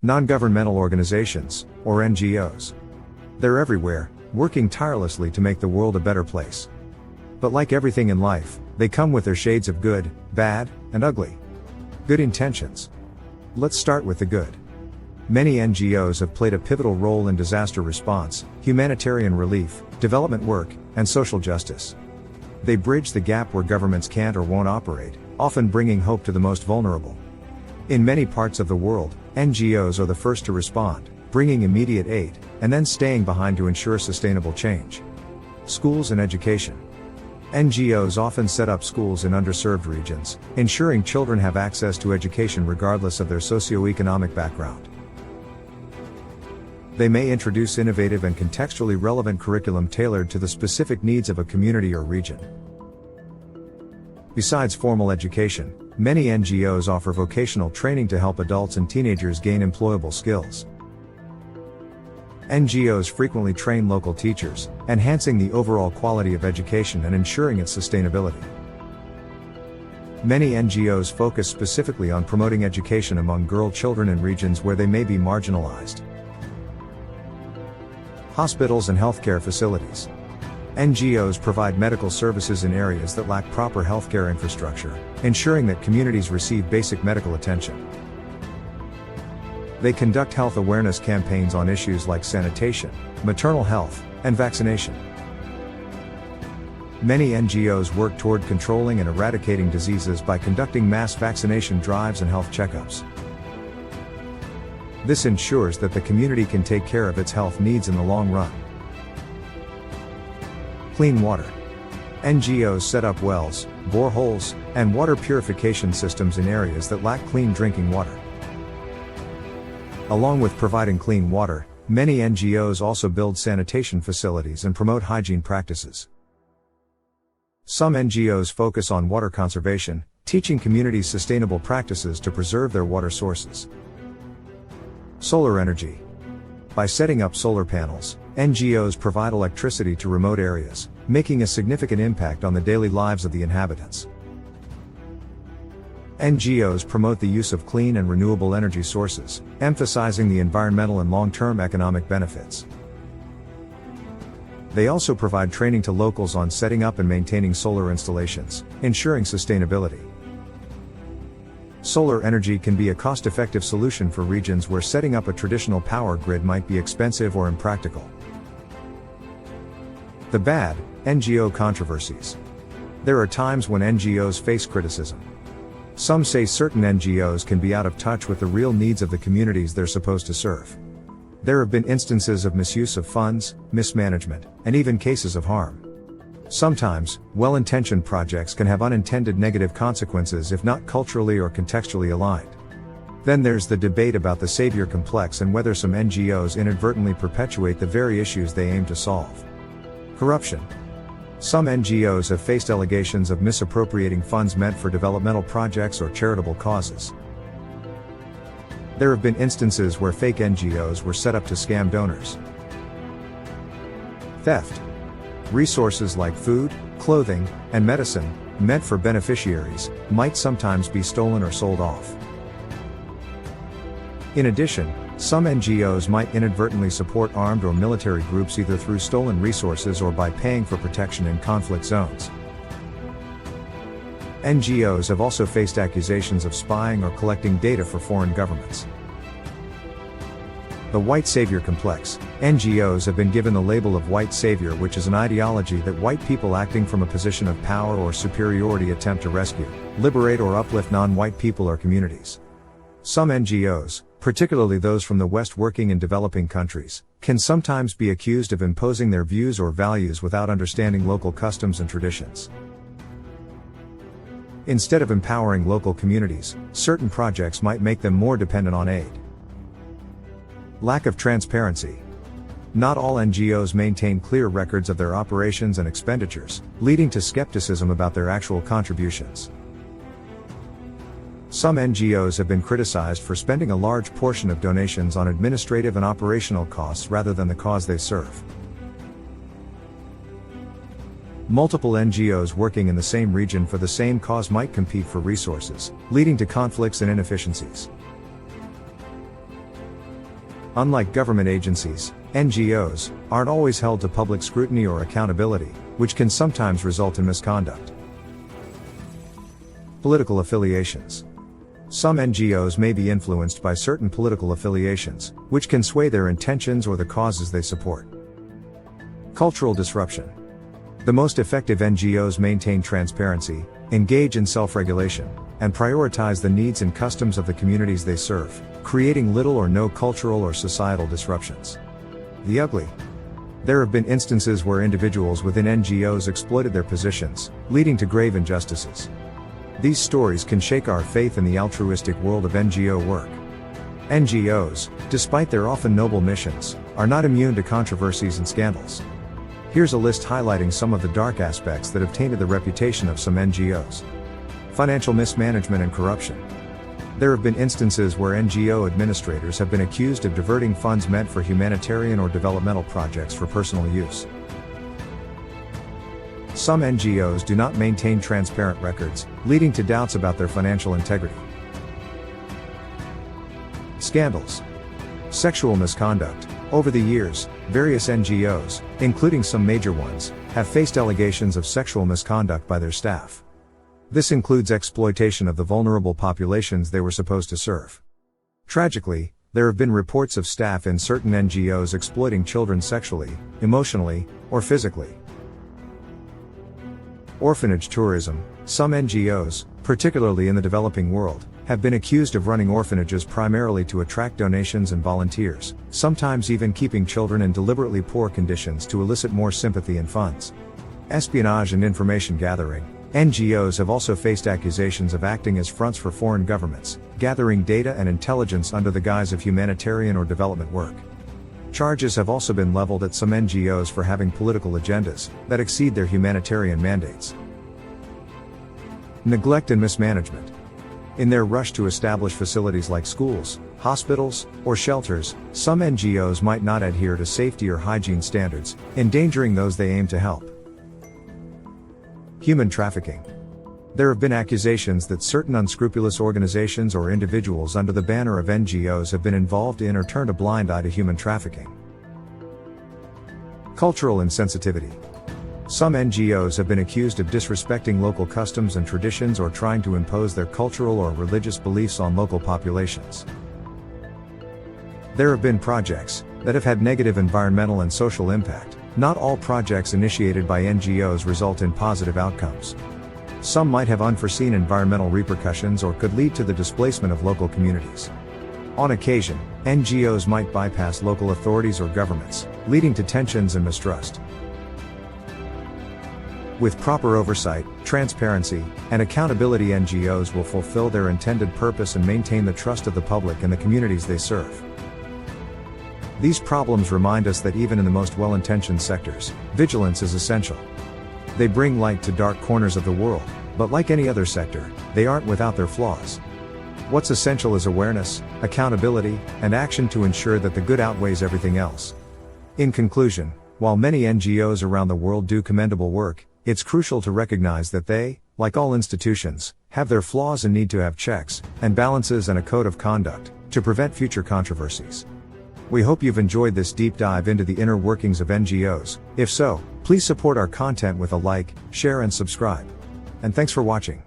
Non-Governmental Organizations, or NGOs. They're everywhere, working tirelessly to make the world a better place. But like everything in life, they come with their shades of good, bad, and ugly. Good intentions. Let's start with the good. Many NGOs have played a pivotal role in disaster response, humanitarian relief, development work, and social justice. They bridge the gap where governments can't or won't operate, often bringing hope to the most vulnerable. In many parts of the world, NGOs are the first to respond, bringing immediate aid, and then staying behind to ensure sustainable change. Schools and education. NGOs often set up schools in underserved regions, ensuring children have access to education regardless of their socioeconomic background. They may introduce innovative and contextually relevant curriculum tailored to the specific needs of a community or region. Besides formal education, many NGOs offer vocational training to help adults and teenagers gain employable skills. NGOs frequently train local teachers, enhancing the overall quality of education and ensuring its sustainability. Many NGOs focus specifically on promoting education among girl children in regions where they may be marginalized. Hospitals and healthcare facilities. NGOs provide medical services in areas that lack proper healthcare infrastructure, ensuring that communities receive basic medical attention. They conduct health awareness campaigns on issues like sanitation, maternal health, and vaccination. Many NGOs work toward controlling and eradicating diseases by conducting mass vaccination drives and health checkups. This ensures that the community can take care of its health needs in the long run. Clean water. NGOs set up wells, boreholes, and water purification systems in areas that lack clean drinking water. Along with providing clean water, many NGOs also build sanitation facilities and promote hygiene practices. Some NGOs focus on water conservation, teaching communities sustainable practices to preserve their water sources. Solar energy. By setting up solar panels, NGOs provide electricity to remote areas, making a significant impact on the daily lives of the inhabitants. NGOs promote the use of clean and renewable energy sources, emphasizing the environmental and long-term economic benefits. They also provide training to locals on setting up and maintaining solar installations, ensuring sustainability. Solar energy can be a cost-effective solution for regions where setting up a traditional power grid might be expensive or impractical. The bad, NGO controversies. There are times when NGOs face criticism. Some say certain NGOs can be out of touch with the real needs of the communities they're supposed to serve. There have been instances of misuse of funds, mismanagement, and even cases of harm. Sometimes, well-intentioned projects can have unintended negative consequences if not culturally or contextually aligned. Then there's the debate about the savior complex and whether some NGOs inadvertently perpetuate the very issues they aim to solve. Corruption. Some NGOs have faced allegations of misappropriating funds meant for developmental projects or charitable causes. There have been instances where fake NGOs were set up to scam donors. Theft. Resources like food, clothing, and medicine, meant for beneficiaries, might sometimes be stolen or sold off. In addition, some NGOs might inadvertently support armed or military groups either through stolen resources or by paying for protection in conflict zones. NGOs have also faced accusations of spying or collecting data for foreign governments. The white savior complex. NGOs have been given the label of white savior, which is an ideology that white people acting from a position of power or superiority attempt to rescue, liberate or uplift non-white people or communities. Some NGOs, particularly those from the West working in developing countries, can sometimes be accused of imposing their views or values without understanding local customs and traditions. Instead of empowering local communities, certain projects might make them more dependent on aid. Lack of transparency. Not all NGOs maintain clear records of their operations and expenditures, leading to skepticism about their actual contributions. Some NGOs have been criticized for spending a large portion of donations on administrative and operational costs rather than the cause they serve. Multiple NGOs working in the same region for the same cause might compete for resources, leading to conflicts and inefficiencies. Unlike government agencies, NGOs aren't always held to public scrutiny or accountability, which can sometimes result in misconduct. Political affiliations. Some NGOs may be influenced by certain political affiliations, which can sway their intentions or the causes they support. Cultural disruption. The most effective NGOs maintain transparency, engage in self-regulation, and prioritize the needs and customs of the communities they serve, creating little or no cultural or societal disruptions. The ugly. There have been instances where individuals within NGOs exploited their positions, leading to grave injustices. These stories can shake our faith in the altruistic world of NGO work. NGOs, despite their often noble missions, are not immune to controversies and scandals. Here's a list highlighting some of the dark aspects that have tainted the reputation of some NGOs. Financial mismanagement and corruption. There have been instances where NGO administrators have been accused of diverting funds meant for humanitarian or developmental projects for personal use. Some NGOs do not maintain transparent records, leading to doubts about their financial integrity. Scandals. Sexual misconduct. Over the years, various NGOs, including some major ones, have faced allegations of sexual misconduct by their staff. This includes exploitation of the vulnerable populations they were supposed to serve. Tragically, there have been reports of staff in certain NGOs exploiting children sexually, emotionally, or physically. Orphanage tourism. Some NGOs, particularly in the developing world, have been accused of running orphanages primarily to attract donations and volunteers, sometimes even keeping children in deliberately poor conditions to elicit more sympathy and funds. Espionage and information gathering. NGOs have also faced accusations of acting as fronts for foreign governments, gathering data and intelligence under the guise of humanitarian or development work. Charges have also been leveled at some NGOs for having political agendas that exceed their humanitarian mandates. Neglect and mismanagement. In their rush to establish facilities like schools, hospitals, or shelters, some NGOs might not adhere to safety or hygiene standards, endangering those they aim to help. Human trafficking. There have been accusations that certain unscrupulous organizations or individuals under the banner of NGOs have been involved in or turned a blind eye to human trafficking. Cultural insensitivity. Some NGOs have been accused of disrespecting local customs and traditions or trying to impose their cultural or religious beliefs on local populations. There have been projects that have had negative environmental and social impact. Not all projects initiated by NGOs result in positive outcomes. Some might have unforeseen environmental repercussions or could lead to the displacement of local communities. On occasion, NGOs might bypass local authorities or governments, leading to tensions and mistrust. With proper oversight, transparency, and accountability, NGOs will fulfill their intended purpose and maintain the trust of the public and the communities they serve. These problems remind us that even in the most well-intentioned sectors, vigilance is essential. They bring light to dark corners of the world, but like any other sector, they aren't without their flaws. What's essential is awareness, accountability, and action to ensure that the good outweighs everything else. In conclusion, while many NGOs around the world do commendable work, it's crucial to recognize that they, like all institutions, have their flaws and need to have checks and balances and a code of conduct to prevent future controversies. We hope you've enjoyed this deep dive into the inner workings of NGOs. If so, please support our content with a like, share and subscribe. And thanks for watching.